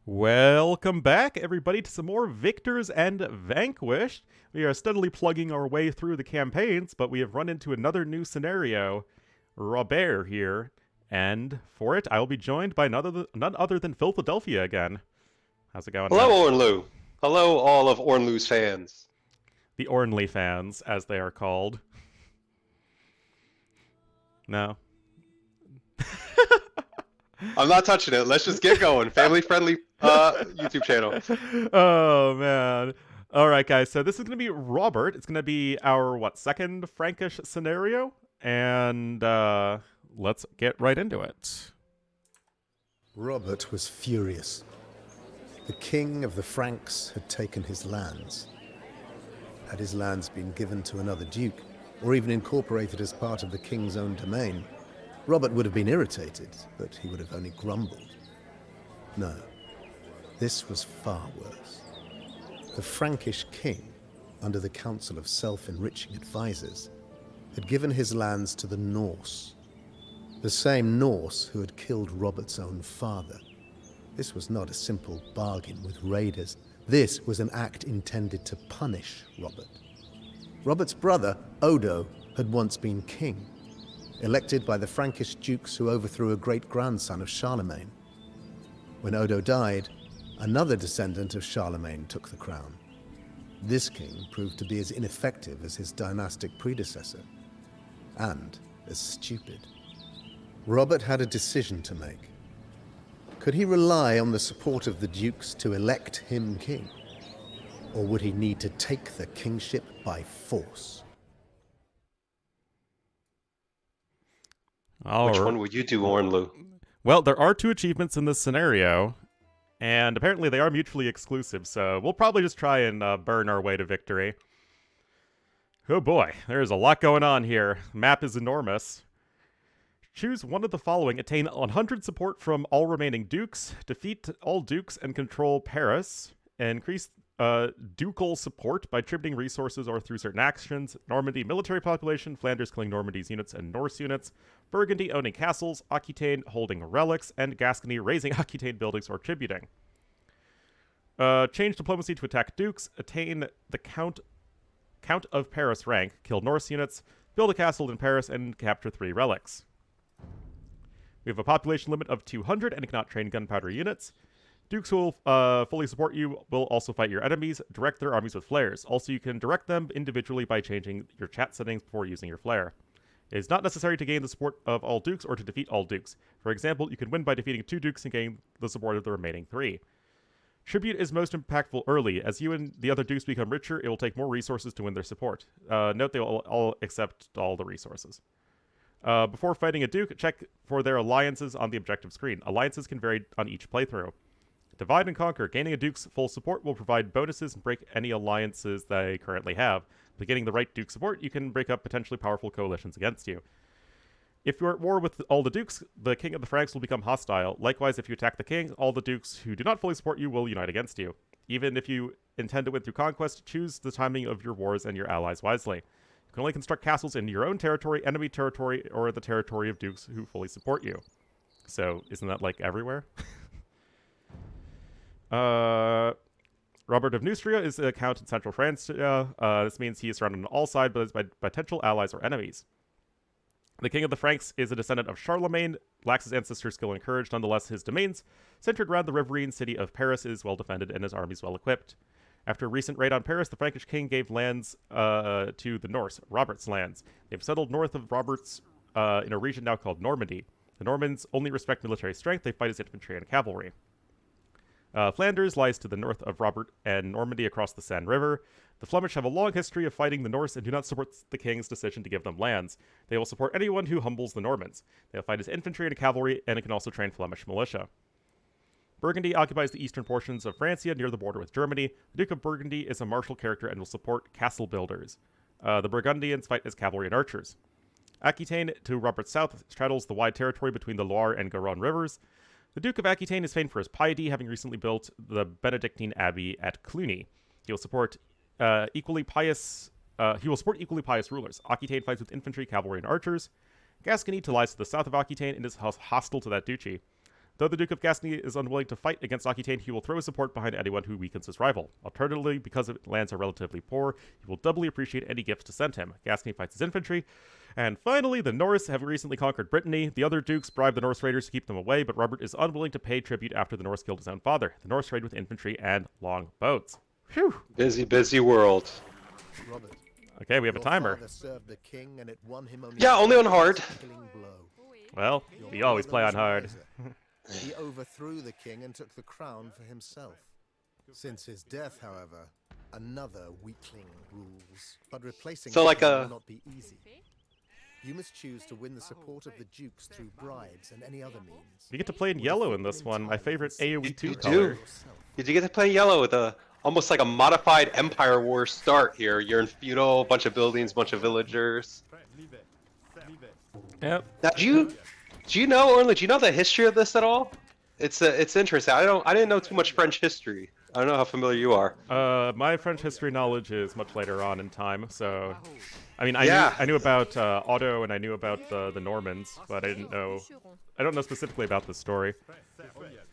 Welcome back, everybody, to some more Victors and Vanquished. We are steadily plugging our way through the campaigns, but we have run into another new scenario. Robert here, and for it, I will be joined by none other than Filthydelphia again. How's it going, man? Hello, Ornlu. Hello, all of Ornlu's fans. The Ornlu fans, as they are called. No. I'm not touching it. Let's just get going. Family-friendly YouTube channel. Oh, man. All right, guys. So this is going to be Robert. It's going to be our, second Frankish scenario? And let's get right into it. Robert was furious. The king of the Franks had taken his lands. Had his lands been given to another duke, or even incorporated as part of the king's own domain, Robert would have been irritated, but he would have only grumbled. No, this was far worse. The Frankish king, under the counsel of self-enriching advisors, had given his lands to the Norse. The same Norse who had killed Robert's own father. This was not a simple bargain with raiders. This was an act intended to punish Robert. Robert's brother, Odo, had once been king, elected by the Frankish Dukes who overthrew a great-grandson of Charlemagne. When Odo died, another descendant of Charlemagne took the crown. This king proved to be as ineffective as his dynastic predecessor, and as stupid. Robert had a decision to make. Could he rely on the support of the dukes to elect him king? Or would he need to take the kingship by force? Which one would you do, Ornlu? Well, there are two achievements in this scenario, and apparently they are mutually exclusive, so we'll probably just try and burn our way to victory. Oh boy, there's a lot going on here. The map is enormous. Choose one of the following. Attain 100 support from all remaining dukes, defeat all dukes and control Paris, increase ducal support by tributing resources or through certain actions, Normandy military population, Flanders killing Normandy's units and Norse units, Burgundy owning castles, Aquitaine holding relics, and Gascony raising Aquitaine buildings or tributing. Change diplomacy to attack dukes, attain the Count of Paris rank, kill Norse units, build a castle in Paris, and capture 3 relics. We have a population limit of 200 and cannot train gunpowder units. Dukes who will fully support you will also fight your enemies, direct their armies with flares. Also, you can direct them individually by changing your chat settings before using your flare. It is not necessary to gain the support of all dukes or to defeat all dukes. For example, you can win by defeating 2 dukes and gain the support of the remaining 3. Tribute is most impactful early. As you and the other dukes become richer, it will take more resources to win their support. Note they will all accept all the resources. Before fighting a duke, check for their alliances on the objective screen. Alliances can vary on each playthrough. Divide and conquer. Gaining a duke's full support will provide bonuses and break any alliances they currently have. By getting the right duke support, you can break up potentially powerful coalitions against you. If you are at war with all the dukes, the king of the Franks will become hostile. Likewise, if you attack the king, all the dukes who do not fully support you will unite against you. Even if you intend to win through conquest, choose the timing of your wars and your allies wisely. You can only construct castles in your own territory, enemy territory, or the territory of dukes who fully support you. So, isn't that like everywhere? Robert of Neustria is a count in central France. This means he is surrounded on all sides by potential allies or enemies. The king of the Franks is a descendant of Charlemagne, lacks his ancestor skill and courage. Nonetheless, his domains, centered around the riverine city of Paris, is well defended and his armies well equipped. After a recent raid on Paris, the Frankish king gave lands to the Norse, Robert's lands. They've settled north of Robert's in a region now called Normandy. The Normans only respect military strength. They fight as infantry and cavalry. Flanders lies to the north of Robert and Normandy across the Seine River. The Flemish have a long history of fighting the Norse and do not support the king's decision to give them lands. They will support anyone who humbles the Normans. They'll fight as infantry and cavalry, and it can also train Flemish militia. Burgundy occupies the eastern portions of Francia near the border with Germany. The Duke of Burgundy is a martial character and will support castle builders. The Burgundians fight as cavalry and archers. Aquitaine, to Robert's south, straddles the wide territory between the Loire and Garonne rivers. The Duke of Aquitaine is famed for his piety, having recently built the Benedictine Abbey at Cluny. He will support equally pious rulers. Aquitaine fights with infantry, cavalry, and archers. Gascony lies to the south of Aquitaine and is hostile to that duchy. Though the Duke of Gascony is unwilling to fight against Aquitaine, he will throw his support behind anyone who weakens his rival. Alternatively, because his lands are relatively poor, he will doubly appreciate any gifts to send him. Gascony fights his infantry. And finally, the Norse have recently conquered Brittany. The other dukes bribe the Norse raiders to keep them away, but Robert is unwilling to pay tribute after the Norse killed his own father. The Norse raid with infantry and long boats. Phew. Busy, busy world. Robert, Okay, we have a your timer. father served the king and it won him only Yeah, only on hard. a killing blow. Well, Your we always brother play on was hard. wiser. He overthrew the king and took the crown for himself. Since his death, however, another weakling rules. But replacing So the like king a- will not be easy. You must choose to win the support of the dukes through bribes and any other means. We get to play in yellow in this one, my favorite AoE2 You color. do. Did you get to play yellow with almost like a modified Empire War start here? You're in feudal, bunch of buildings, bunch of villagers. Yep. Now, do you know, Ornlu? Do you know the history of this at all? It's interesting. I didn't know too much French history. I don't know how familiar you are. My French history knowledge is much later on in time, so I mean, Yeah. I knew about Otto and I knew about the Normans, but I don't know specifically about the story.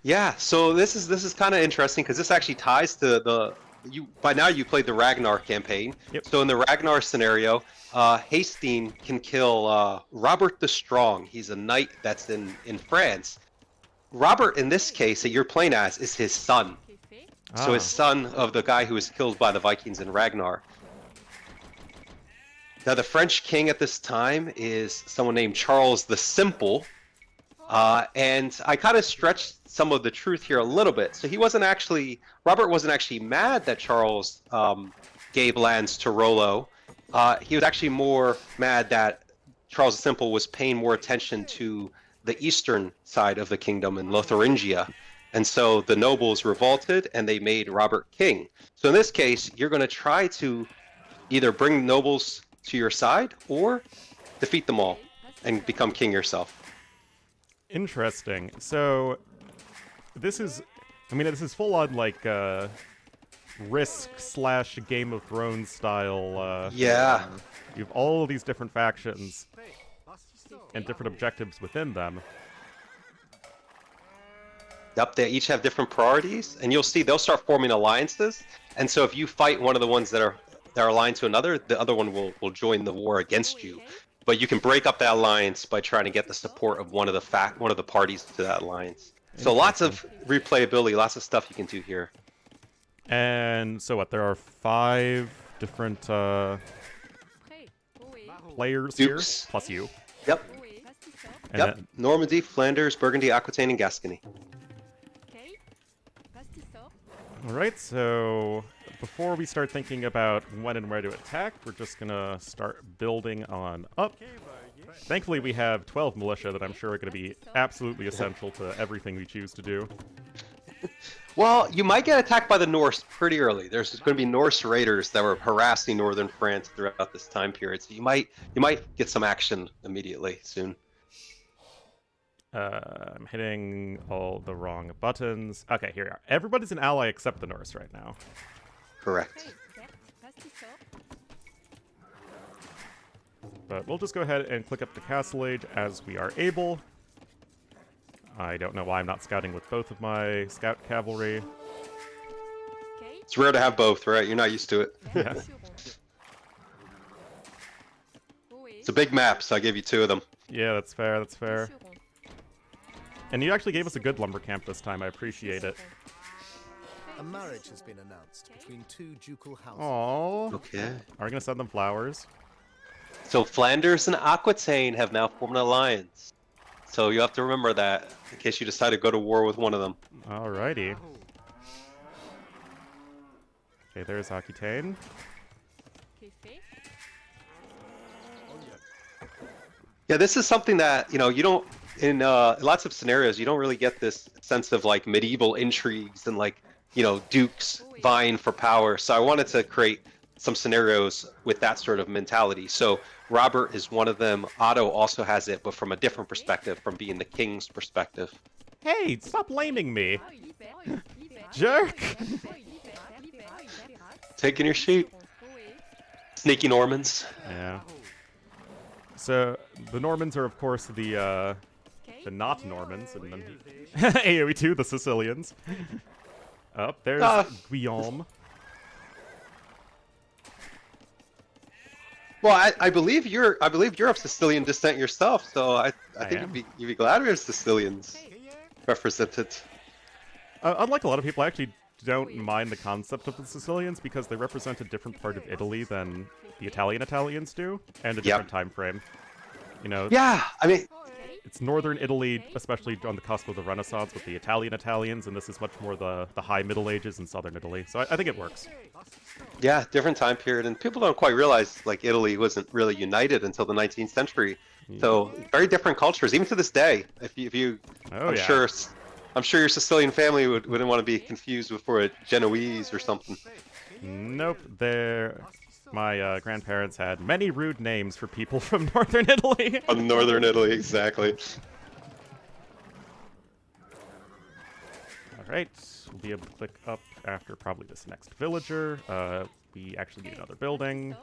Yeah. So this is kind of interesting because this actually ties to by now you played the Ragnar campaign. Yep. So in the Ragnar scenario, Hastings can kill Robert the Strong. He's a knight that's in France. Robert, in this case, that you're playing as, is his son. So his son of the guy who was killed by the Vikings in Ragnar. Now the French king at this time is someone named Charles the Simple. And I kind of stretched some of the truth here a little bit. So Robert wasn't actually mad that Charles gave lands to Rollo. He was actually more mad that Charles the Simple was paying more attention to the eastern side of the kingdom in Lotharingia. And so the nobles revolted and they made Robert king. So in this case, you're going to try to either bring the nobles to your side or defeat them all and become king yourself. Interesting. So this is full on like Risk / Game of Thrones style. Yeah. You have all of these different factions and different objectives within them. Yep, they each have different priorities, and you'll see they'll start forming alliances. And so if you fight one of the ones that are aligned to another, the other one will join the war against you. But you can break up that alliance by trying to get the support of one of the parties to that alliance. So lots of replayability, lots of stuff you can do here. And so what? There are 5 different players Dukes. here, plus you. Yep. And Yep. then- Normandy, Flanders, Burgundy, Aquitaine, and Gascony. all right. So before we start thinking about when and where to attack, we're just gonna start building on up. Thankfully, we have 12 militia that I'm sure are going to be absolutely essential to everything we choose to do. Well, you might get attacked by the Norse pretty early. There's going to be Norse raiders that were harassing northern France throughout this time period, so you might get some action immediately soon. I'm hitting all the wrong buttons. Okay, here we are. Everybody's an ally except the Norse right now. Correct. But we'll just go ahead and click up the Castle Age as we are able. I don't know why I'm not scouting with both of my scout cavalry. It's rare to have both, right? You're not used to it. Yeah. It's a big map, so I gave you 2 of them. Yeah, that's fair, that's fair. And you actually gave us a good lumber camp this time, I appreciate it. A marriage has been announced between 2 ducal houses. Aww. Okay. Are we gonna send them flowers? So Flanders and Aquitaine have now formed an alliance. So you have to remember that in case you decide to go to war with one of them. Alrighty. Okay, there's Aquitaine. Yeah, this is something that, you don't, in lots of scenarios, you don't really get this sense of like medieval intrigues and like, dukes vying for power. So I wanted to create some scenarios with that sort of mentality. So Robert is one of them. Otto also has it, but from a different perspective, from being the king's perspective. Hey, stop blaming me! Jerk! Taking your sheep. Sneaky Normans. Yeah. So, the Normans are, of course, the the not Normans, and then AoE2, the Sicilians. Up there's Guillaume. Well, I believe you're of Sicilian descent yourself, so I think am. you'd be glad we have Sicilians represented. Unlike a lot of people, I actually don't mind the concept of the Sicilians because they represent a different part of Italy than the Italians do, and a different time frame. You know, Yeah, I mean, it's northern Italy, especially on the cusp of the Renaissance with the Italians, and this is much more the high Middle Ages in southern Italy. So I think it works. yeah, different time period, and people don't quite realize like Italy wasn't really united until the 19th century. So very different cultures, even to this day. If you, I'm sure your Sicilian family wouldn't want to be confused for a Genoese or something. Nope, my grandparents had many rude names for people from northern Italy. From northern Italy, exactly. Alright, we'll be able to click up after probably this next villager. We actually need another building.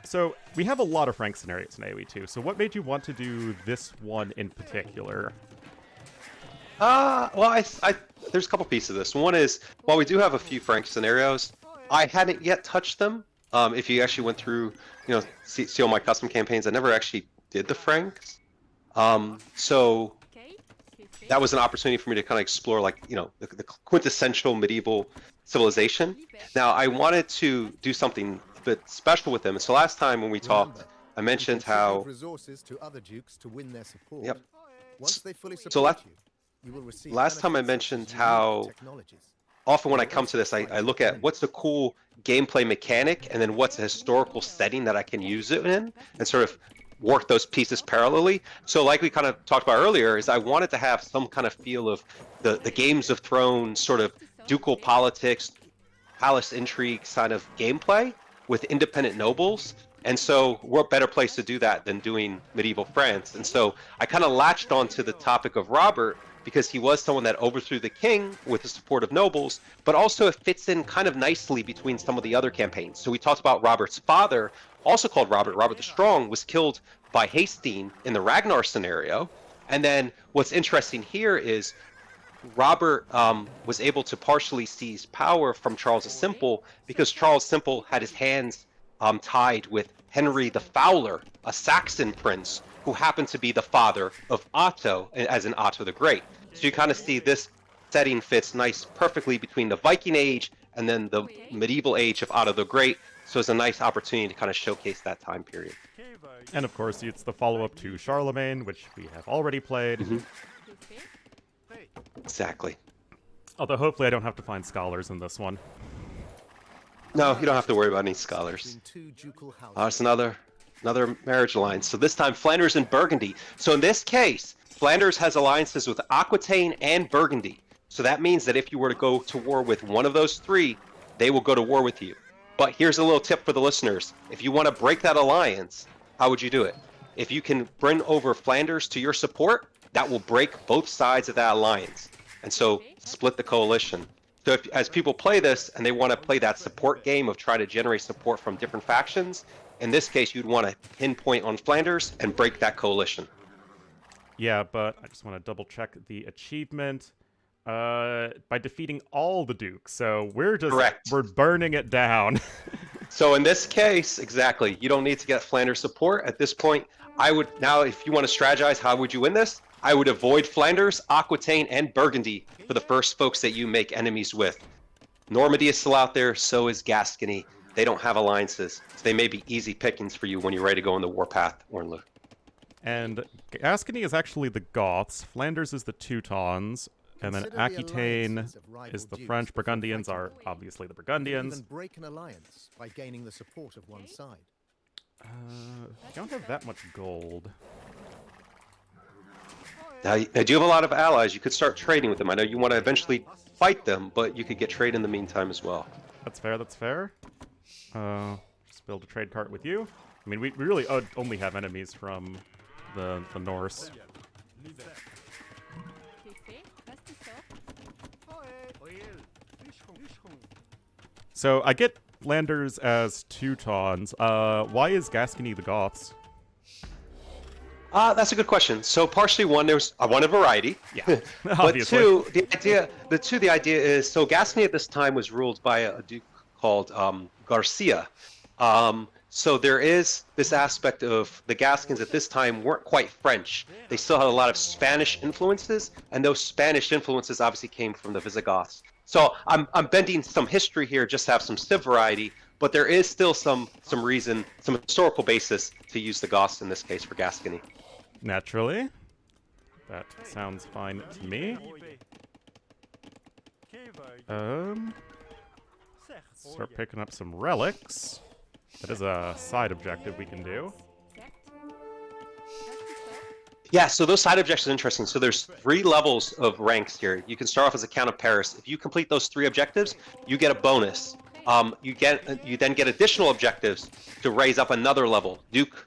So, we have a lot of Frank scenarios in AoE2, so what made you want to do this one in particular? Well, there's a couple pieces of this. One is, while we do have a few Frank scenarios, I hadn't yet touched them. If you actually went through, see all my custom campaigns, I never actually did the Franks. So that was an opportunity for me to kind of explore, like, the quintessential medieval civilization. Now, I wanted to do something a bit special with them. So last time when we talked, I mentioned how resources to other dukes to win their support. Yep. Once they fully support So you will receive last time I benefits mentioned such as unique how technologies. often when I come to this, I look at what's the cool gameplay mechanic and then what's a historical setting that I can use it in and sort of work those pieces parallelly. So like we kind of talked about earlier, is I wanted to have some kind of feel of the Games of Thrones sort of ducal politics, palace intrigue kind of gameplay with independent nobles. And so what better place to do that than doing medieval France? And so I kind of latched onto the topic of Robert because he was someone that overthrew the king with the support of nobles, but also it fits in kind of nicely between some of the other campaigns. So we talked about Robert's father, also called Robert the Strong, was killed by Hasting in the Ragnar scenario. And then what's interesting here is Robert was able to partially seize power from Charles the Simple because Charles Simple had his hands tied with Henry the Fowler, a Saxon prince who happened to be the father of Otto, as in Otto the Great. So you kind of see this setting fits nice perfectly between the Viking Age and then the medieval age of Otto the Great. So it's a nice opportunity to kind of showcase that time period. And of course, it's the follow-up to Charlemagne, which we have already played. Mm-hmm. Exactly. Although hopefully I don't have to find scholars in this one. No, you don't have to worry about any scholars. It's another marriage alliance. So this time Flanders and Burgundy. So in this case, Flanders has alliances with Aquitaine and Burgundy. So that means that if you were to go to war with one of those three, they will go to war with you. But here's a little tip for the listeners. If you want to break that alliance, how would you do it? If you can bring over Flanders to your support, that will break both sides of that alliance. And so split the coalition. So as people play this and they want to play that support game of trying to generate support from different factions, in this case, you'd want to pinpoint on Flanders and break that coalition. Yeah, but I just want to double check the achievement by defeating all the dukes. So we're burning it down. So in this case, exactly, you don't need to get Flanders support at this point. Now, if you want to strategize, how would you win this? I would avoid Flanders, Aquitaine, and Burgundy for the first folks that you make enemies with. Normandy is still out there, so is Gascony. They don't have alliances, so they may be easy pickings for you when you're ready to go on the warpath, Ornlu. And Gascony is actually the Goths, Flanders is the Teutons, and then Aquitaine is the French. Burgundians are obviously the Burgundians. Even break an alliance by gaining the support of one side. I don't have that much gold. Now, I do have a lot of allies. You could start trading with them. I know you want to eventually fight them, but you could get trade in the meantime as well. That's fair, that's fair. Just build a trade cart with you. I mean, we really only have enemies from the Norse. So I get Landers as Teutons. Why is Gascony the Goths? That's a good question. So partially one, there's one, a variety. Yeah, But obviously. two, the idea is, so Gascony at this time was ruled by a duke called Garcia. So there is this aspect of the Gascons at this time weren't quite French. They still had a lot of Spanish influences, and those Spanish influences obviously came from the Visigoths. So I'm bending some history here just to have some civ variety, but there is still some reason, some historical basis to use the Goths in this case for Gascony. Naturally. That sounds fine to me. Start picking up some relics. That is a side objective we can do. Yeah, so those side objectives are interesting. So there's 3 levels of ranks here. You can start off as a Count of Paris. If you complete those 3 objectives, you get a bonus. You then get additional objectives to raise up another level, Duke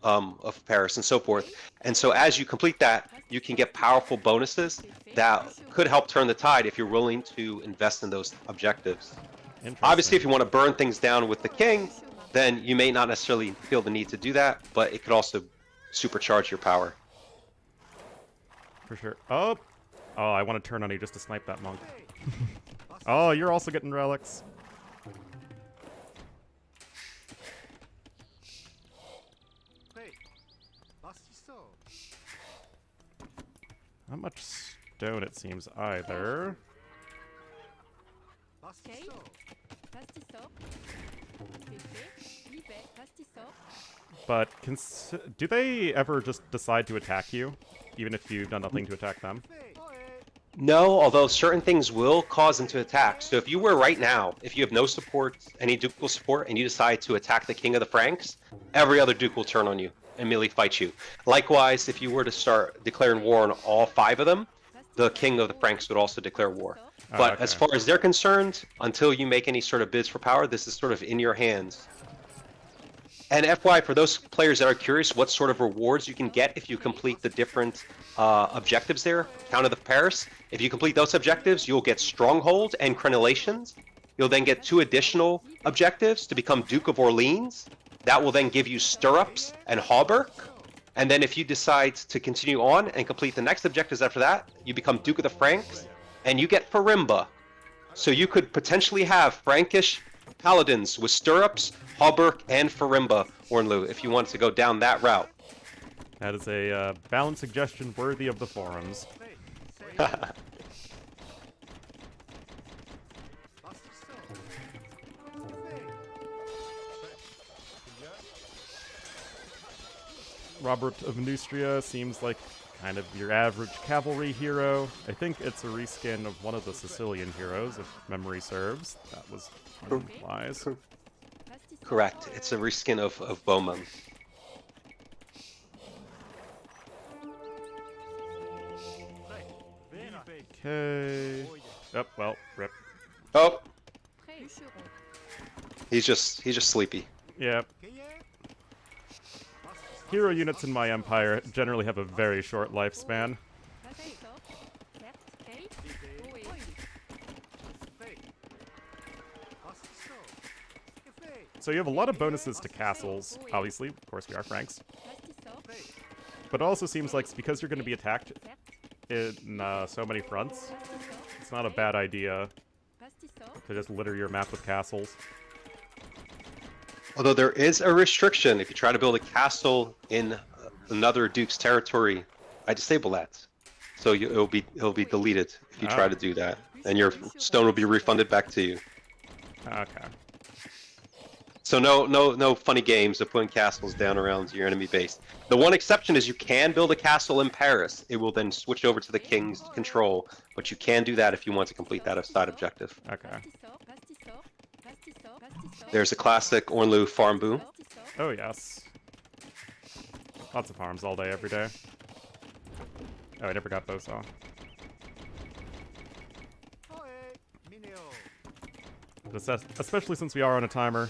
of Paris, and so forth. And so as you complete that, you can get powerful bonuses that could help turn the tide if you're willing to invest in those objectives. Obviously, if you want to burn things down with the king, then you may not necessarily feel the need to do that, but it could also supercharge your power. For sure. Oh, I want to turn on you just to snipe that monk. Oh, you're also getting relics. Not much stone, it seems, either. But do they ever just decide to attack you, even if you've done nothing to attack them? No, although certain things will cause them to attack. So if you were right now, if you have no support, any ducal support, and you decide to attack the King of the Franks, every other duke will turn on you and immediately fight you. Likewise, if you were to start declaring war on all 5 of them, the King of the Franks would also declare war. But okay. as far as they're concerned, until you make any sort of bids for power, this is sort of in your hands. And FY, for those players that are curious what sort of rewards you can get if you complete the different objectives there, Count of the Paris, if you complete those objectives, you'll get Stronghold and Crenellations. You'll then get 2 additional objectives to become Duke of Orleans. That will then give you Stirrups and Hauberk. And then if you decide to continue on and complete the next objectives after that, you become Duke of the Franks, and you get Farimba. So you could potentially have Frankish Paladins with Stirrups, Hauberk, and Farimba, Ornlu, if you want to go down that route. That is a balanced suggestion worthy of the forums. Robert of Neustria seems like kind of your average cavalry hero. I think it's a reskin of one of the Sicilian heroes, if memory serves. That was wise. Correct. It's a reskin of Bowman. Okay. Oh, well, rip. Oh, he's just sleepy. Yep. Hero units in my empire generally have a very short lifespan. So you have a lot of bonuses to castles, obviously. Of course, we are Franks. But it also seems like because you're going to be attacked in so many fronts, it's not a bad idea to just litter your map with castles. Although there is a restriction if you try to build a castle in another duke's territory, I disable that. So it'll be deleted if you try to do that, and your stone will be refunded back to you. Okay. So no funny games of putting castles down around your enemy base. The one exception is you can build a castle in Paris. It will then switch over to the king's control, but you can do that if you want to complete that side objective. Okay. There's a classic Ornlu farm boom. Oh, yes. Lots of farms all day, every day. Oh, I never got Bowsaw. Especially since we are on a timer.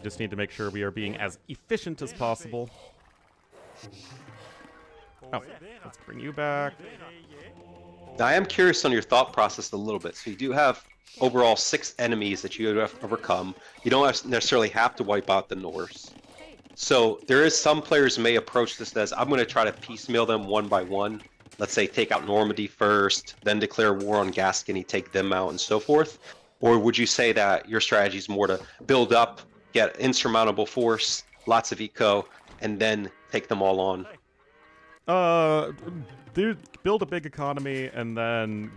Just need to make sure we are being as efficient as possible. Oh, let's bring you back. Now, I am curious on your thought process a little bit. So you do have overall 6 enemies that you have to overcome. You don't necessarily have to wipe out the Norse. So there is some players who may approach this as, I'm going to try to piecemeal them one by one. Let's say take out Normandy first, then declare war on Gascony, take them out, and so forth. Or would you say that your strategy is more to build up, get insurmountable force, lots of eco, and then take them all on? Build a big economy and then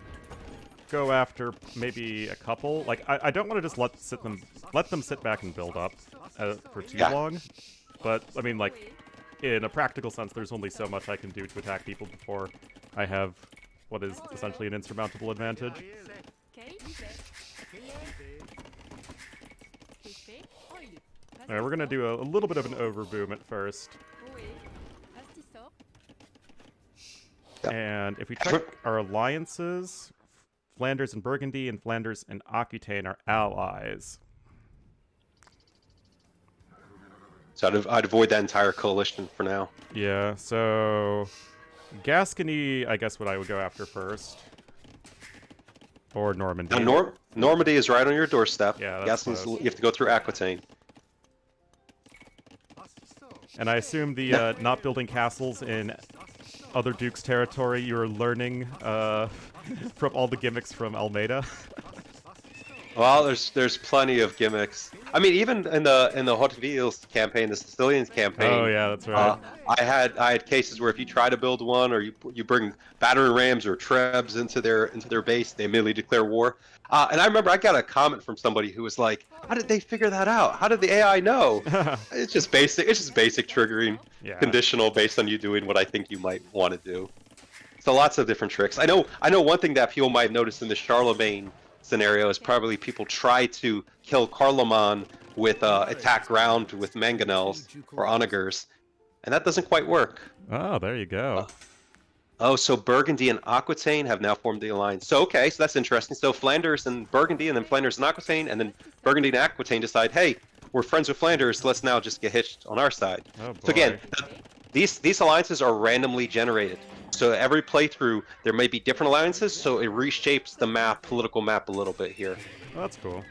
go after maybe a couple. Like, I don't want to just let them sit back and build up for too long. But I mean, like, in a practical sense, there's only so much I can do to attack people before I have what is essentially an insurmountable advantage. Alright, we're gonna do a little bit of an over-boom at first. And if we check our alliances, Flanders and Burgundy and Flanders and Aquitaine are allies. So I'd avoid that entire coalition for now. Yeah, so Gascony, I guess what I would go after first. Or Normandy. Now, Normandy is right on your doorstep. Yeah, that's Gascony's, close. you have to go through Aquitaine. And I assume the not building castles in other dukes' territory you're learning from all the gimmicks from Almeida. Well, there's plenty of gimmicks. I mean, even in the Hauteville's campaign, the Sicilians campaign. Oh yeah, that's right. I had cases where if you try to build one, or you bring battering rams or trebs into their base, they immediately declare war. And I remember I got a comment from somebody who was like, "How did they figure that out? How did the AI know?" It's just basic. It's just basic triggering, conditional based on you doing what I think you might want to do. So lots of different tricks. I know one thing that people might notice in the Charlemagne scenario is probably people try to kill Carloman with attack ground with mangonels or onagers, and that doesn't quite work. Oh, there you go. So Burgundy and Aquitaine have now formed the alliance. So so that's interesting. So Flanders and Burgundy, and then Flanders and Aquitaine, and then Burgundy and Aquitaine decide, hey, we're friends with Flanders, let's now just get hitched on our side. Oh, So again, these alliances are randomly generated. So every playthrough, there may be different alliances, so it reshapes the political map a little bit here. Oh, that's cool.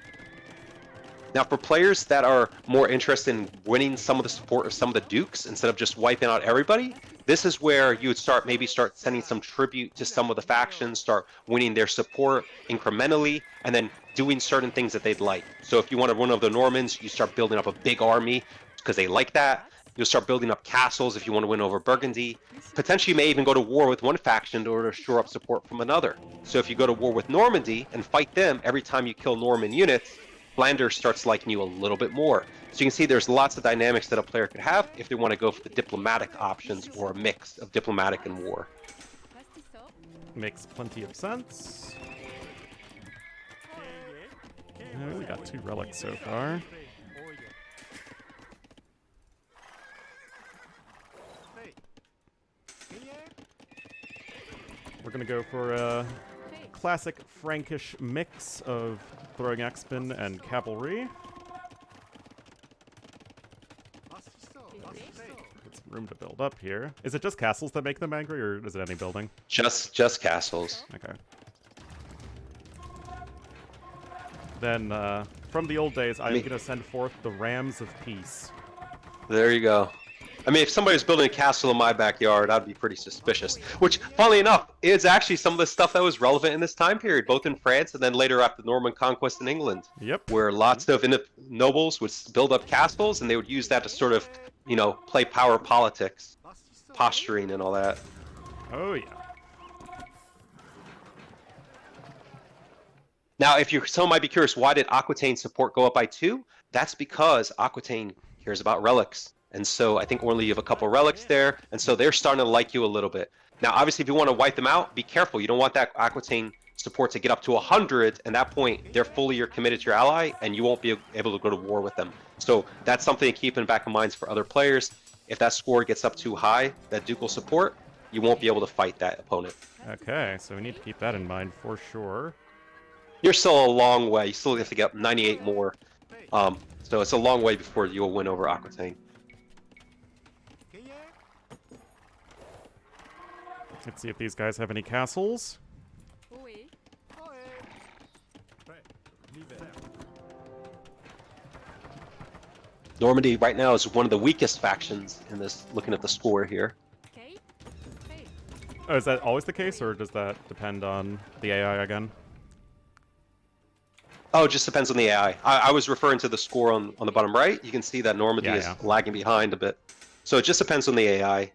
Now, for players that are more interested in winning some of the support of some of the dukes instead of just wiping out everybody, this is where you would maybe start sending some tribute to some of the factions, start winning their support incrementally, and then doing certain things that they'd like. So if you want to win over the Normans, you start building up a big army because they like that. You'll start building up castles if you want to win over Burgundy. Potentially, you may even go to war with one faction in order to shore up support from another. So if you go to war with Normandy and fight them, every time you kill Norman units, Flanders starts liking you a little bit more. So you can see there's lots of dynamics that a player could have if they want to go for the diplomatic options or a mix of diplomatic and war. Makes plenty of sense. We got 2 relics so far. We're gonna go for a classic Frankish mix of throwing X-Men and cavalry. Get some room to build up here. Is it just castles that make them angry, or is it any building? Just castles. Okay. Then, from the old days, I'm gonna send forth the Rams of Peace. There you go. I mean, if somebody was building a castle in my backyard, I'd be pretty suspicious. Which, funnily enough, is actually some of the stuff that was relevant in this time period, both in France and then later after the Norman conquest in England. Yep. Where lots of nobles would build up castles, and they would use that to sort of, play power politics, posturing and all that. Oh, yeah. Now, someone might be curious, why did Aquitaine support go up by 2? That's because Aquitaine cares about relics. And so I think Ornlu, you have a couple relics there, and so they're starting to like you a little bit. Now, obviously, if you want to wipe them out, be careful. You don't want that Aquitaine support to get up to 100. At that point, they're fully committed to your ally, and you won't be able to go to war with them. So that's something to keep in back of minds for other players. If that score gets up too high, that ducal support, you won't be able to fight that opponent. Okay, so we need to keep that in mind for sure. You're still a long way. You still have to get 98 more. So it's a long way before you'll win over Aquitaine. Let's see if these guys have any castles. Normandy right now is one of the weakest factions in this, looking at the score here. Oh, is that always the case, or does that depend on the AI again? Oh, it just depends on the AI. I was referring to the score on the bottom right. You can see that Normandy is Yeah. lagging behind a bit. So it just depends on the AI.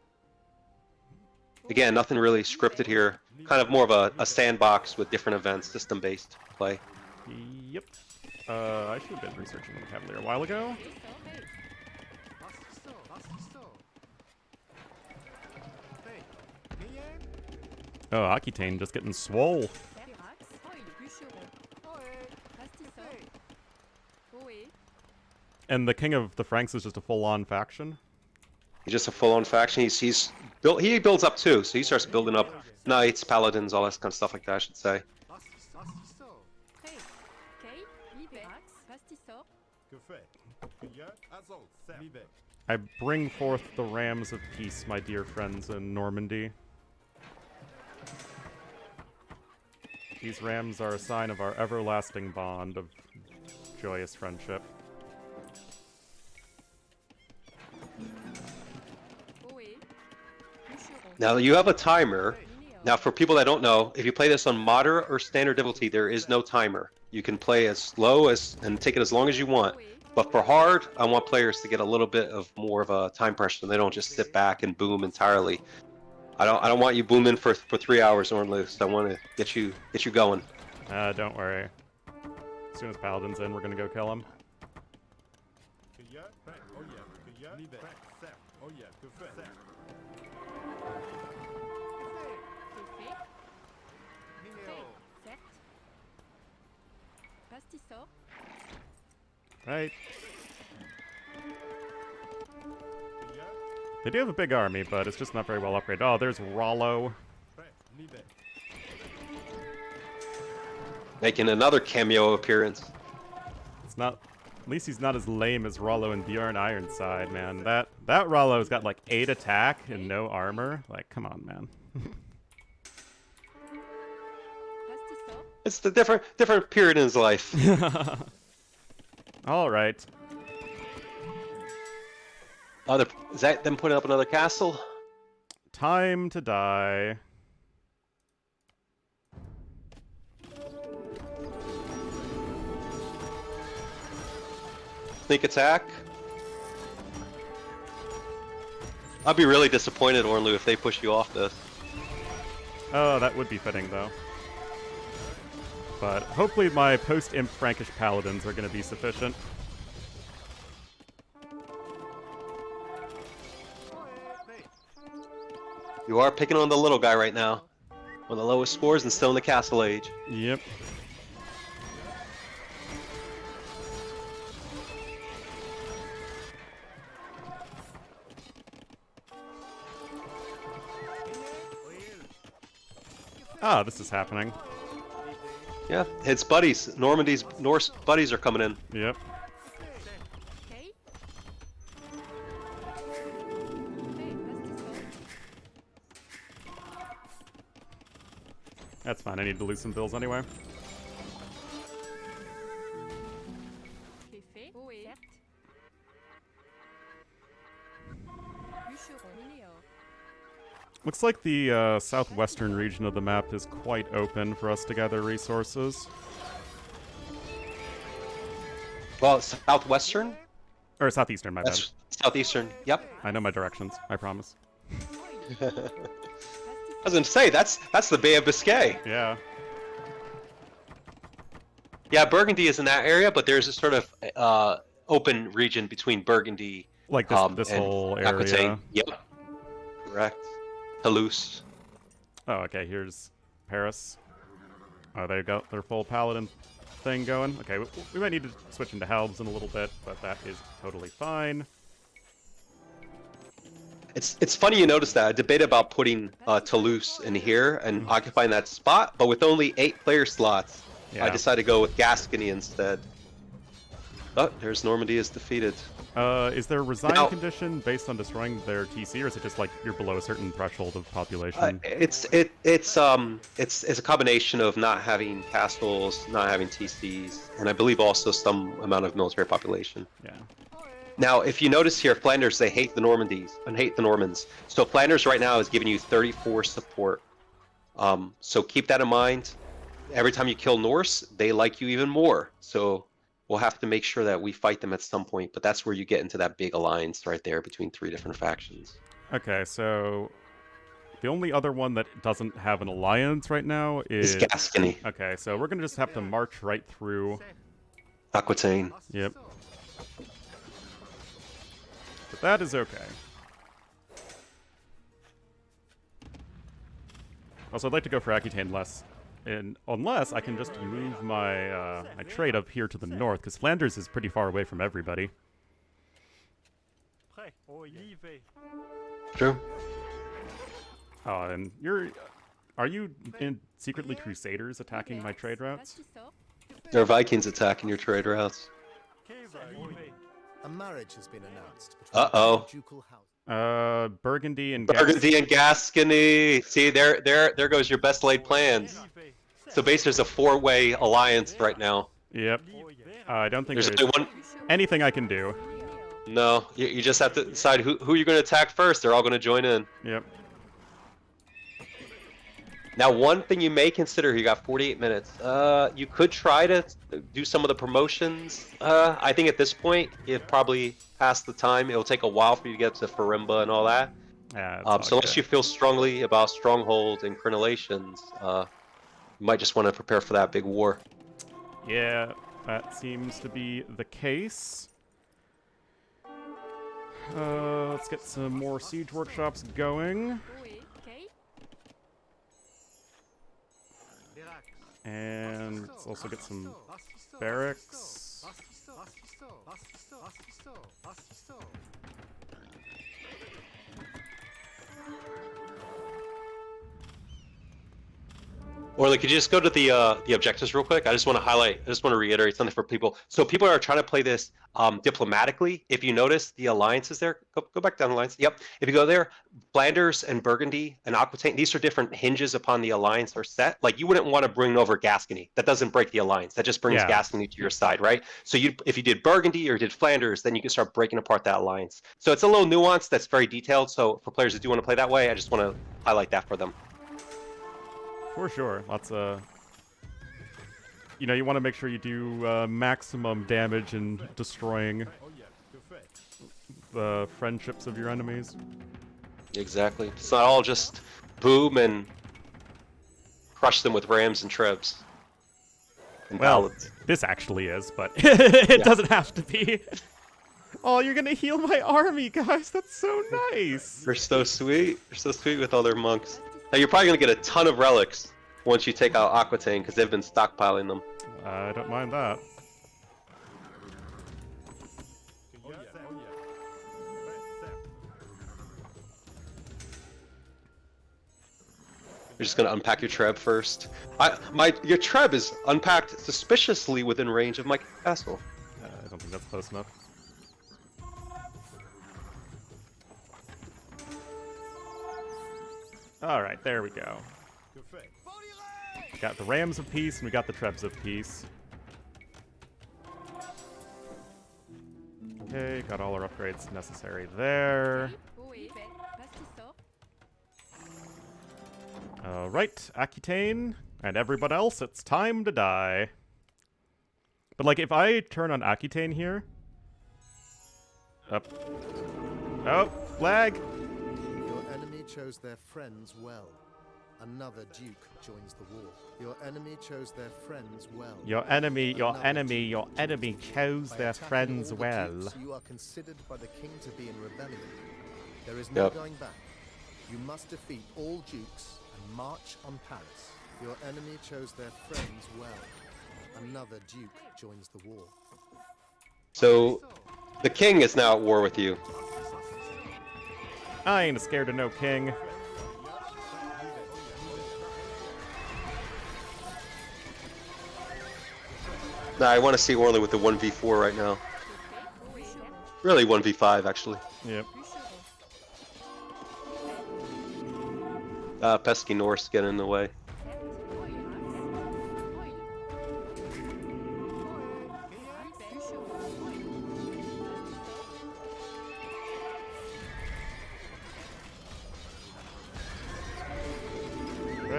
Again, nothing really scripted here. Kind of more of a sandbox with different events, system-based play. Yep. I should have been researching the Cavalier a while ago. Oh, Aquitaine just getting swole. And the King of the Franks is just a full-on faction? He's just a full-on faction. He's built. He builds up too, so he starts building up knights, paladins, all that kind of stuff like that, I should say. I bring forth the rams of peace, my dear friends in Normandy. These rams are a sign of our everlasting bond of joyous friendship. Now you have a timer. Now for people that don't know, if you play this on moderate or standard difficulty, there is no timer. You can play as low as and take it as long as you want. But for hard, I want players to get a little bit of more of a time pressure, so they don't just sit back and boom entirely. I don't want you booming for 3 hours, Ornlu. So I want to get you going. Don't worry. As soon as Paladin's in, we're gonna go kill him. Right. They do have a big army, but it's just not very well upgraded. Oh, there's Rollo. Making another cameo appearance. It's not... At least he's not as lame as Rollo and Bjorn Ironside, man. That Rollo's got like 8 attack and no armor. Like, come on, man. It's the different period in his life. All right. Is that them putting up another castle? Time to die. Sneak attack. I'd be really disappointed, Ornlu, if they push you off this. Oh, that would be fitting, though. But hopefully my post-imp Frankish paladins are going to be sufficient. You are picking on the little guy right now. One of the lowest scores and still in the castle age. Yep. Ah, this is happening. Yeah, it's buddies. Norse buddies are coming in. Yep. That's fine, I need to lose some bills anyway. Looks like the southwestern region of the map is quite open for us to gather resources. Well, southwestern? Or southeastern, my bad. Southeastern, yep. I know my directions, I promise. I was gonna say, that's the Bay of Biscay. Yeah. Yeah, Burgundy is in that area, but there's a sort of open region between Burgundy Like this and whole Aquitaine. area. Yep. Correct. Toulouse. Oh, okay, here's Paris. Oh, they got their full paladin thing going. Okay, we might need to switch into halves in a little bit, but that is totally fine. It's funny you notice that. I debated about putting Toulouse in here and occupying that spot, but with only 8 player slots, Yeah. I decided to go with Gascony instead. Oh, there's Normandy is defeated. Is there a resign Now- condition based on destroying their TC, or is it just like you're below a certain threshold of population? It's a combination of not having castles, not having TCs, and I believe also some amount of military population. Yeah. Now, if you notice here, Flanders, they hate the Normandies and hate the Normans. So Flanders right now is giving you 34 support. So keep that in mind. Every time you kill Norse, they like you even more. So we'll have to make sure that we fight them at some point. But that's where you get into that big alliance right there between 3 different factions. Okay, so the only other one that doesn't have an alliance right now It's is... Gascony, Okay, so we're gonna just have to march right through. Aquitaine. Yep. But that is okay. Also, I'd like to go for Aquitaine less, and unless I can just move my my trade up here to the north, because Flanders is pretty far away from everybody. True. Oh, and are you in secretly Crusaders attacking my trade routes? There are Vikings attacking your trade routes. A marriage has been announced between Uh-oh. the ducal house. Burgundy and Burgundy and Gascony. See, there goes your best laid plans. So basically, there's a 4-way alliance right now. Yep. I don't think There's there's only one. anything I can do. No, you just have to decide who you're going to attack first. They're all going to join in. Yep. Now, one thing you may consider, you got 48 minutes. You could try to do some of the promotions. I think at this point, you've probably passed the time. It'll take a while for you to get to Farimba and all that. So unless you feel strongly about strongholds and crenellations, you might just want to prepare for that big war. Yeah, that seems to be the case. Let's get some more siege workshops going. And let's also get some barracks. Orly, could you just go to the objectives real quick? I just want to reiterate something for people. So people are trying to play this diplomatically. If you notice the alliances there, go back down the lines. Yep. If you go there, Flanders and Burgundy and Aquitaine, these are different hinges upon the alliance are set. Like you wouldn't want to bring over Gascony. That doesn't break the alliance. That just brings Gascony to your side, right? So if you did Burgundy or you did Flanders, then you can start breaking apart that alliance. So it's a little nuance that's very detailed. So for players that do want to play that way, I just want to highlight that for them. For sure. Lots of... You know, you want to make sure you do maximum damage in destroying the friendships of your enemies. Exactly. It's not all just boom and crush them with rams and trebs. And paladins. This actually is, but it doesn't have to be. Oh, you're gonna heal my army, guys. That's so nice. They're so sweet. They're so sweet with all their monks. Now you're probably gonna get a ton of relics once you take out Aquitaine because they've been stockpiling them. I don't mind that. You're just gonna unpack your treb first. Your treb is unpacked suspiciously within range of my castle. I don't think that's close enough. Alright, there we go. Got the Rams of Peace and we got the Trebs of Peace. Okay, got all our upgrades necessary there. Alright, Aquitaine and everybody else, it's time to die. But like, if I turn on Aquitaine here... Up. Oh, lag! Your enemy chose their friends well. Another duke joins the war. Your enemy chose their friends well. Your enemy chose By their attacking friends all the well. dukes, you are considered by the king to be in rebellion. There is no going back. You must defeat all dukes and march on Paris. Your enemy chose their friends well. Another duke joins the war. So, the king is now at war with you. I ain't scared of no king. Nah, I want to see Ornlu with the 1v4 right now. Really 1v5, actually. Yep. Pesky Norse getting in the way.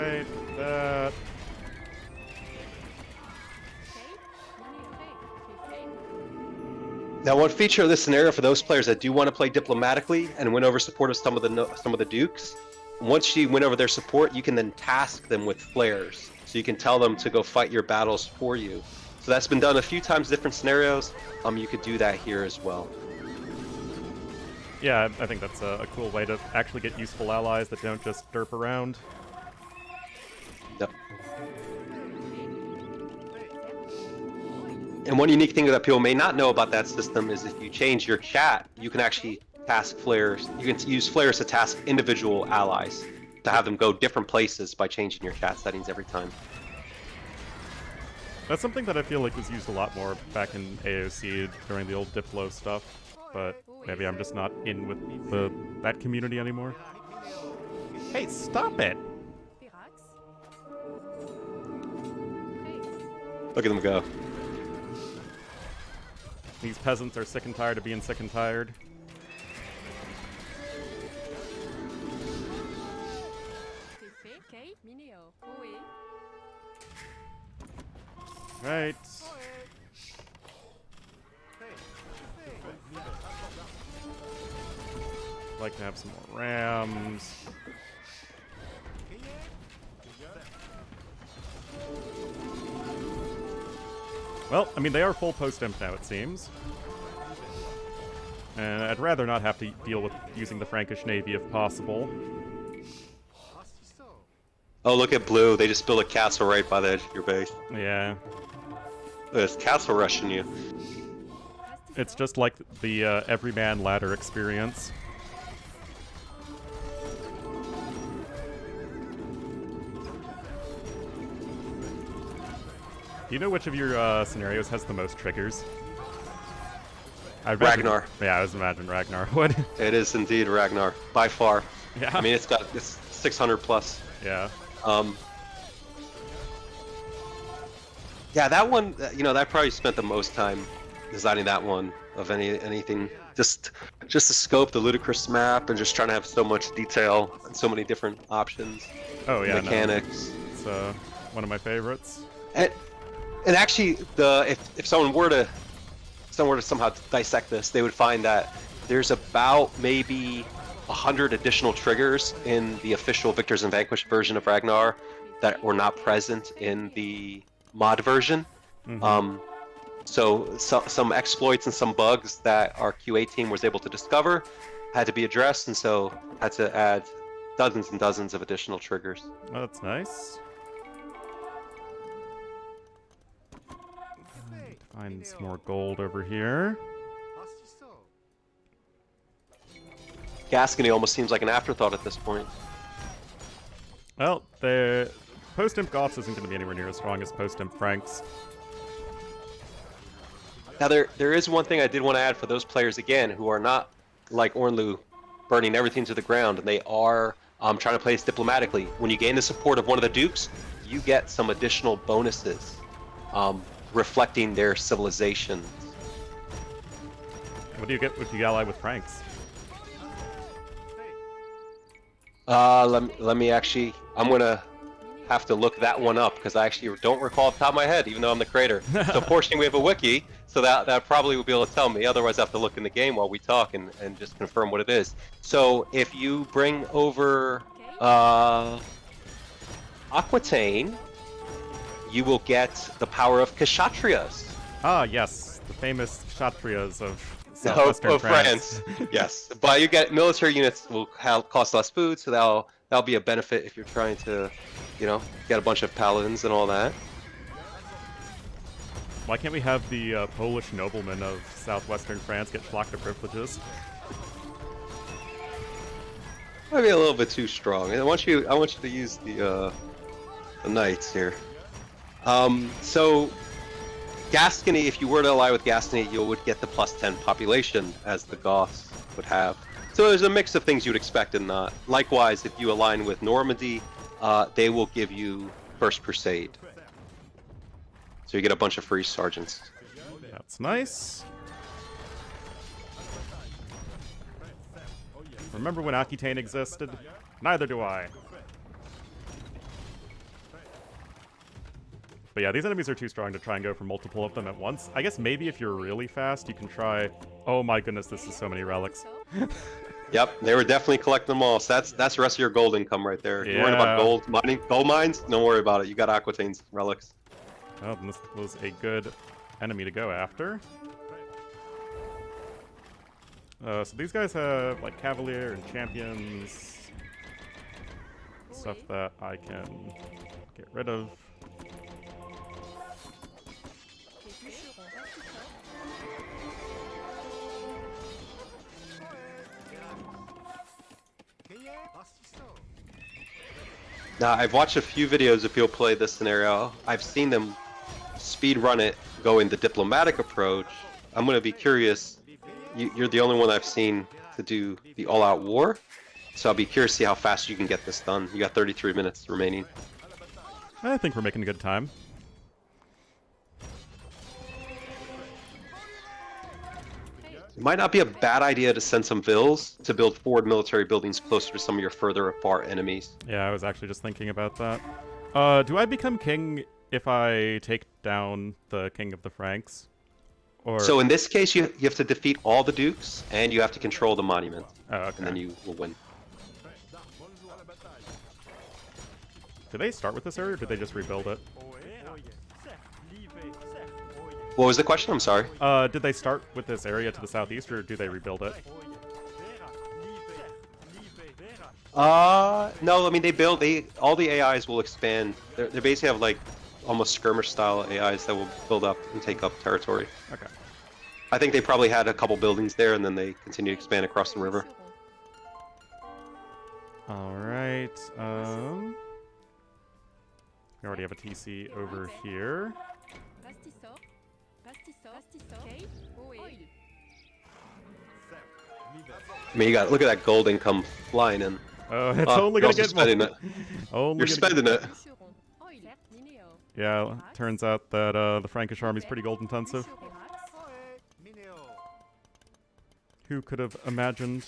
Right, that. Now, one feature of this scenario for those players that do want to play diplomatically and win over support of some of the Dukes, once you win over their support, you can then task them with flares. So you can tell them to go fight your battles for you. So that's been done a few times, different scenarios. You could do that here as well. Yeah, I think that's a cool way to actually get useful allies that don't just derp around. Yep. And one unique thing that people may not know about that system is if you change your chat, you can actually task flares. You can use flares to task individual allies to have them go different places by changing your chat settings every time. That's something that I feel like was used a lot more back in AOC during the old Diplo stuff, but maybe I'm just not in with that community anymore. Hey, stop it! Look at them go. These peasants are sick and tired of being sick and tired. Right. Like to have some more rams. Well, I mean, they are full post-imp now, it seems. And I'd rather not have to deal with using the Frankish Navy if possible. Oh, look at blue. They just built a castle right by the edge of your base. Yeah. There's castle rushing you. It's just like the everyman ladder experience. Do you know which of your scenarios has the most triggers? Ragnar. Yeah, I was imagining Ragnar would. It is indeed Ragnar, by far. Yeah. I mean, it's 600 plus. Yeah. Yeah, that one, that probably spent the most time designing that one of anything. Just the scope, the ludicrous map, and just trying to have so much detail and so many different options. Oh yeah. Mechanics. No. It's one of my favorites. And actually, if someone were to somehow dissect this, they would find that there's about maybe 100 additional triggers in the official Victors and Vanquished version of Ragnar that were not present in the mod version. Mm-hmm. So some exploits and some bugs that our QA team was able to discover had to be addressed, and so had to add dozens and dozens of additional triggers. Oh, that's nice. Find some more gold over here. Gascony almost seems like an afterthought at this point. Well, the post-imp Goths isn't going to be anywhere near as strong as post-imp Franks. Now there is one thing I did want to add for those players again who are not like Ornlu, burning everything to the ground, and they are trying to play this diplomatically. When you gain the support of one of the Dukes, you get some additional bonuses, reflecting their civilization. What do you get if you ally with Franks? Let me actually, I'm gonna have to look that one up because I actually don't recall off the top of my head, even though I'm the creator. So fortunately we have a wiki, so that probably will be able to tell me. Otherwise I have to look in the game while we talk and just confirm what it is. So if you bring over Aquitaine, you will get the power of Kshatriyas. Ah, yes, the famous Kshatriyas of southwestern France. Yes, but you get military units will cost less food, so that'll be a benefit if you're trying to, get a bunch of paladins and all that. Why can't we have the Polish noblemen of southwestern France get Schlachta privileges? Might be a little bit too strong. I want you to use the knights here. So Gascony, if you were to ally with Gascony, you would get the +10 population as the Goths would have. So there's a mix of things you'd expect and not. Likewise, if you align with Normandy, they will give you First Crusade. So you get a bunch of free sergeants. That's nice. Remember when Aquitaine existed? Neither do I. But yeah, these enemies are too strong to try and go for multiple of them at once. I guess maybe if you're really fast, you can try... Oh my goodness, this is so many relics. Yep, they were definitely collecting them all. So that's the rest of your gold income right there. You're worrying about gold mines? Don't worry about it. You got Aquataine's relics. Oh, then this was a good enemy to go after. So these guys have like Cavalier and Champions. Stuff that I can get rid of. Now, I've watched a few videos of people play this scenario. I've seen them speed run it, going the diplomatic approach. I'm going to be curious. You're the only one I've seen to do the all-out war. So I'll be curious to see how fast you can get this done. You got 33 minutes remaining. I think we're making a good time. It might not be a bad idea to send some vills to build forward military buildings closer to some of your further apart enemies. Yeah, I was actually just thinking about that. Do I become king if I take down the king of the Franks? Or... So in this case, you have to defeat all the dukes, and you have to control the monument. Oh, okay. And then you will win. Did they start with this area, or did they just rebuild it? What was the question? I'm sorry. Did they start with this area to the southeast, or do they rebuild it? No, I mean, all the AIs will expand. They basically have like almost skirmish style AIs that will build up and take up territory. Okay. I think they probably had a couple buildings there, and then they continue to expand across the river. Alright, we already have a TC over here. I mean, look at that gold income flying in. Oh, it's only gonna get spending it. You're spending it. Yeah, turns out that the Frankish army's pretty gold intensive. Who could have imagined?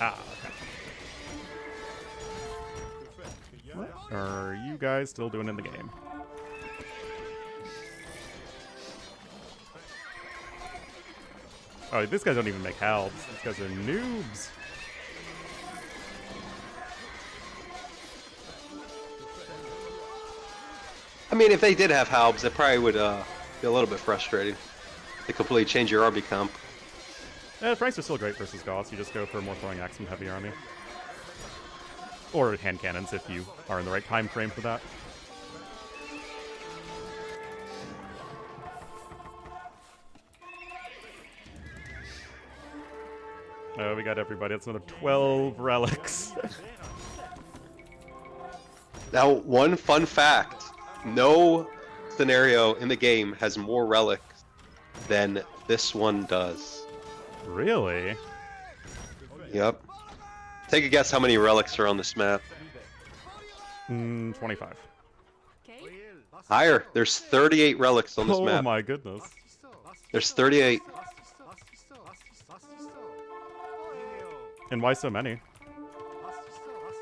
Ah, okay. What are you guys still doing in the game? Oh, these guys don't even make halbs. These guys are noobs. I mean, if they did have halbs, it probably would be a little bit frustrating. They completely change your army comp. Franks are still great versus Goths. You just go for more throwing axe and heavy army. Or hand cannons if you are in the right time frame for that. Oh, we got everybody. That's another 12 relics. Now, one fun fact. No scenario in the game has more relics than this one does. Really? Yep. Take a guess how many relics are on this map. 25. Higher. There's 38 relics on this map. Oh my goodness. There's 38. And why so many?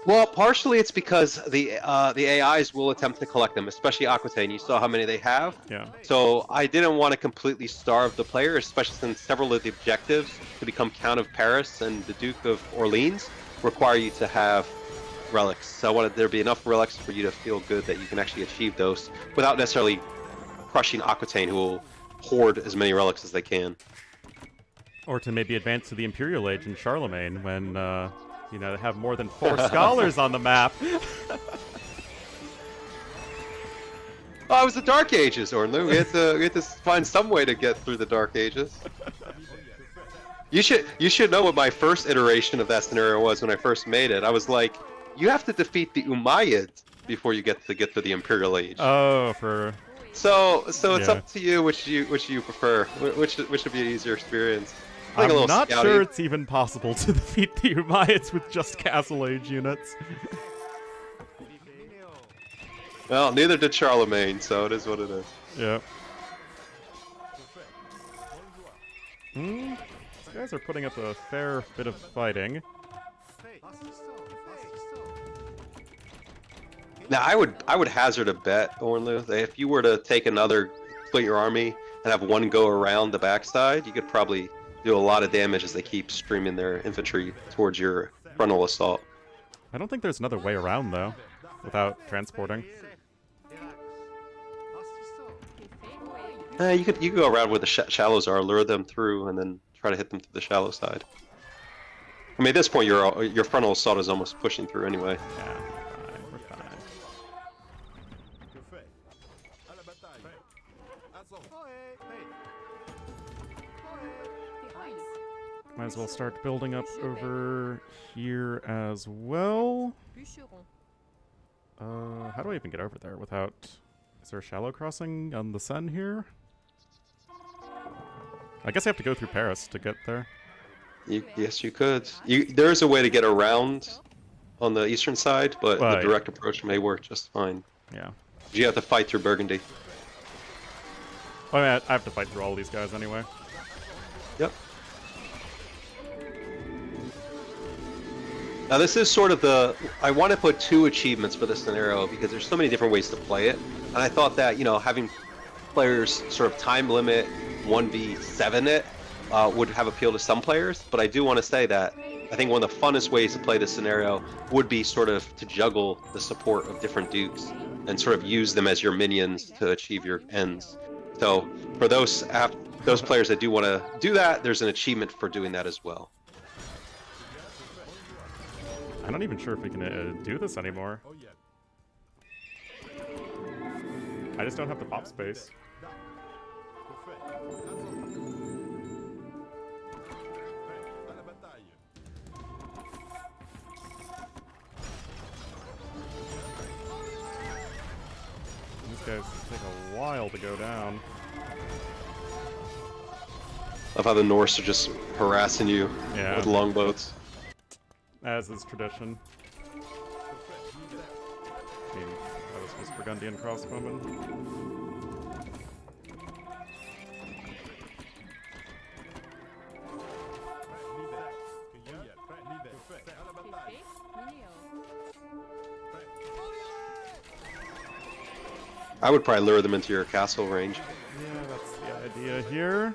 Well, partially it's because the AIs will attempt to collect them, especially Aquitaine. You saw how many they have. Yeah. So I didn't want to completely starve the player, especially since several of the objectives to become Count of Paris and the Duke of Orleans require you to have relics. So I wanted there to be enough relics for you to feel good that you can actually achieve those without necessarily crushing Aquitaine, who will hoard as many relics as they can. Or to maybe advance to the Imperial Age in Charlemagne when, you know, they have more than 4 scholars on the map. Oh, it was the Dark Ages, Ornlu. We had to find some way to get through the Dark Ages. You should know what my first iteration of that scenario was when I first made it. I was like, you have to defeat the Umayyads before you get to the Imperial Age. Oh, for... So it's up to you which you prefer. Which would be an easier experience. I'm not sure it's even possible to defeat the Umayyads with just Castle Age units. Well, neither did Charlemagne, so it is what it is. Yeah. Let's guys are putting up a fair bit of fighting. Now, I would hazard a bet, Ornlu, that if you were to take another, split your army, and have one go around the backside, you could probably do a lot of damage as they keep streaming their infantry towards your frontal assault. I don't think there's another way around, though, without transporting. You could go around where the shallows are, lure them through, and then try to hit them through the shallow side. I mean, at this point, your frontal assault is almost pushing through anyway. Yeah, we're fine. Might as well start building up over here as well. How do I even get over there without... Is there a shallow crossing on the sun here? I guess I have to go through Paris to get there. Yes, you could. There is a way to get around on the eastern side, but the direct approach may work just fine. Yeah. You have to fight through Burgundy. Oh, yeah, I have to fight through all these guys anyway. Yep. Now this is sort of I want to put 2 achievements for this scenario because there's so many different ways to play it, and I thought that, you know, having players sort of time limit 1v7 it would have appeal to some players, but I do want to say that I think one of the funnest ways to play this scenario would be sort of to juggle the support of different dukes and sort of use them as your minions to achieve your ends. So for those players that do want to do that, there's an achievement for doing that as well. I'm not even sure if we can do this anymore. I just don't have the pop space. These guys take a while to go down. Love how the Norse are just harassing you with longboats. As is tradition. I mean, that was just Burgundian crossbowmen. I would probably lure them into your castle range. Yeah, that's the idea here.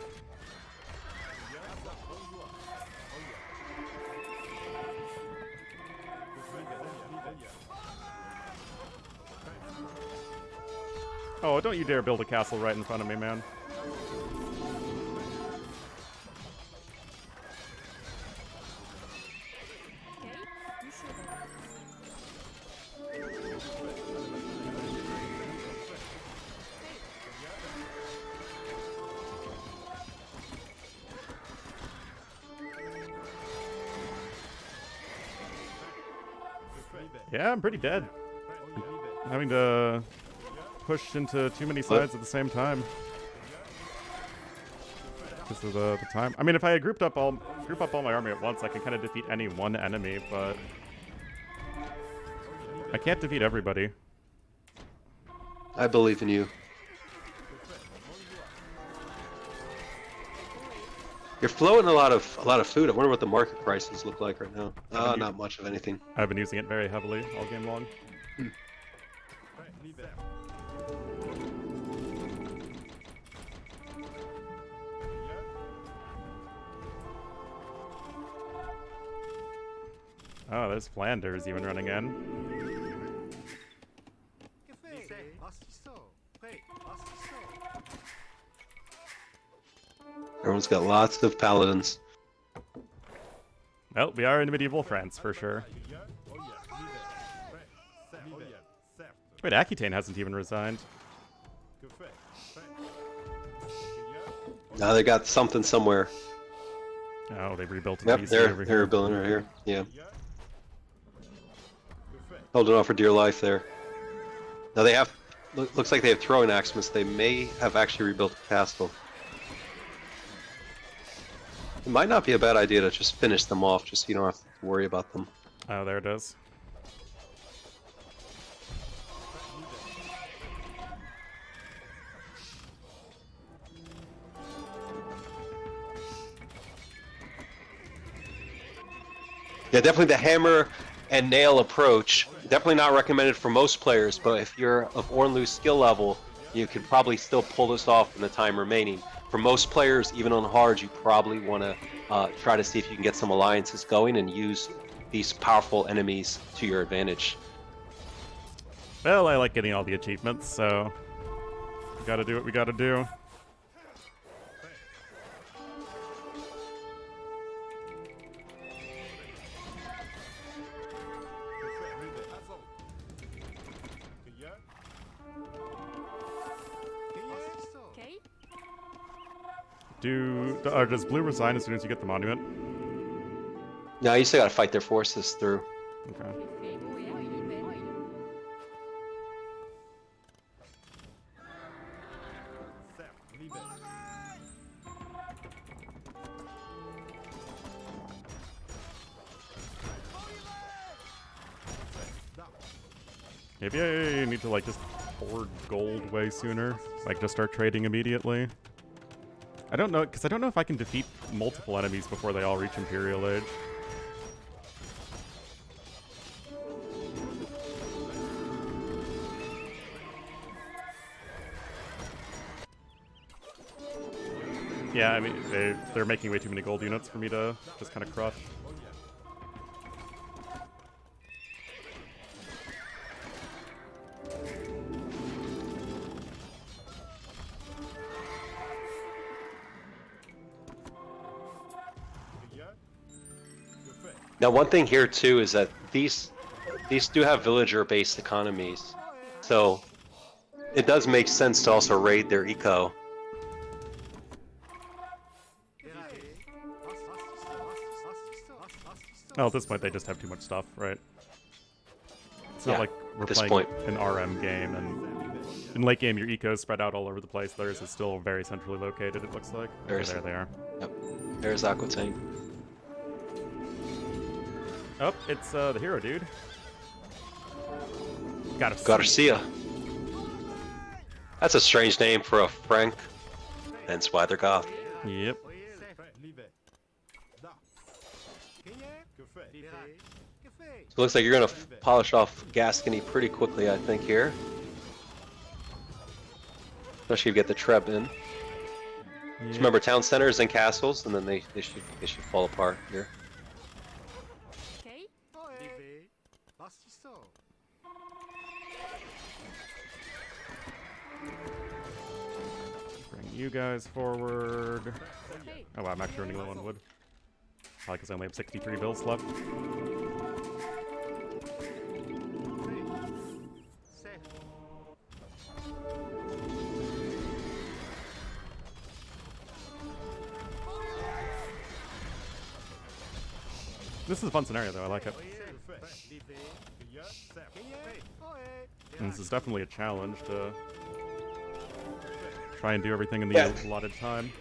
Oh, don't you dare build a castle right in front of me, man. Yeah, I'm pretty dead. I'm having to push into too many sides at the same time. Because of the time. I mean, if I had group up all my army at once, I can kind of defeat any one enemy, but I can't defeat everybody. I believe in you. You're floating a lot of food. I wonder what the market prices look like right now. Not much of anything. I've been using it very heavily all game long. Oh, there's Flanders even running in. Everyone's got lots of paladins. Well, we are in medieval France for sure. Wait, Aquitaine hasn't even resigned. Now they got something somewhere. Oh, they rebuilt a Yep, PC over they're here. building right here. Yeah. Holding on for dear life there. Now they have, looks like they have throwing axes. They may have actually rebuilt the castle. It might not be a bad idea to just finish them off, just so you don't have to worry about them. Oh, there it is. Yeah, definitely the hammer and nail approach. Definitely not recommended for most players, but if you're of Ornlu's skill level, you can probably still pull this off in the time remaining. For most players, even on hard, you probably want to try to see if you can get some alliances going and use these powerful enemies to your advantage. Well, I like getting all the achievements, so we gotta do what we gotta do. Does blue resign as soon as you get the monument? Now you still got to fight their forces through. Okay. Maybe I need to like just hoard gold way sooner. Like just start trading immediately. I don't know, because I don't know if I can defeat multiple enemies before they all reach Imperial Age. Yeah, I mean, they're making way too many gold units for me to just kind of crush. Now, one thing here too is that these do have villager-based economies, so it does make sense to also raid their eco. Oh, at this point they just have too much stuff, right? It's not Yeah, like we're at this playing point. an RM game, and in late game your eco is spread out all over the place. Theirs is still very centrally located, it looks like. Okay, there they are. Yep. There's Aquitaine. Oh, it's the hero dude. Garcia. That's a strange name for a Frank. Hence why they're goth. Yep. So it looks like you're gonna polish off Gascony pretty quickly, I think, here. Especially if you get the Treb in. Just remember, town centers and castles, and then they should fall apart here. Bring you guys forward. Oh wow, I'm actually running low on wood. Probably because I only have 63 bills left. This is a fun scenario though, I like it. And this is definitely a challenge to try and do everything in the allotted time.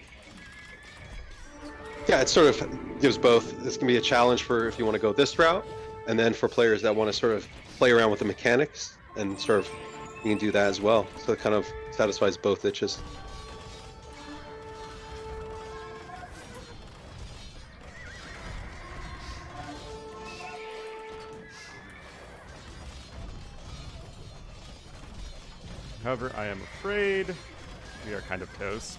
Yeah, it sort of gives both. This can be a challenge for if you want to go this route, and then for players that want to sort of play around with the mechanics and sort of you can do that as well. So it kind of satisfies both itches. However, I am afraid we are kind of toast.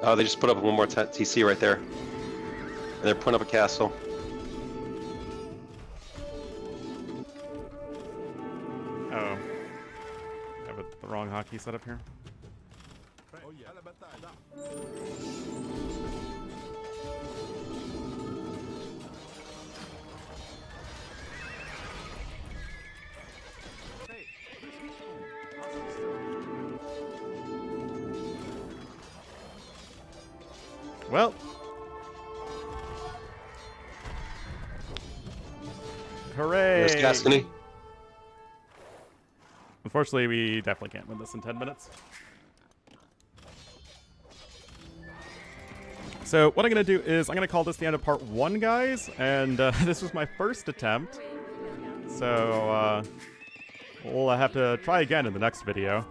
Oh, they just put up one more TC right there. And they're putting up a castle. Oh. I have the wrong hotkey set up here. Well. Hooray! There's Gascony. Unfortunately, we definitely can't win this in 10 minutes. So what I'm going to do is I'm going to call this the end of part 1, guys. And this was my first attempt. So we'll have to try again in the next video.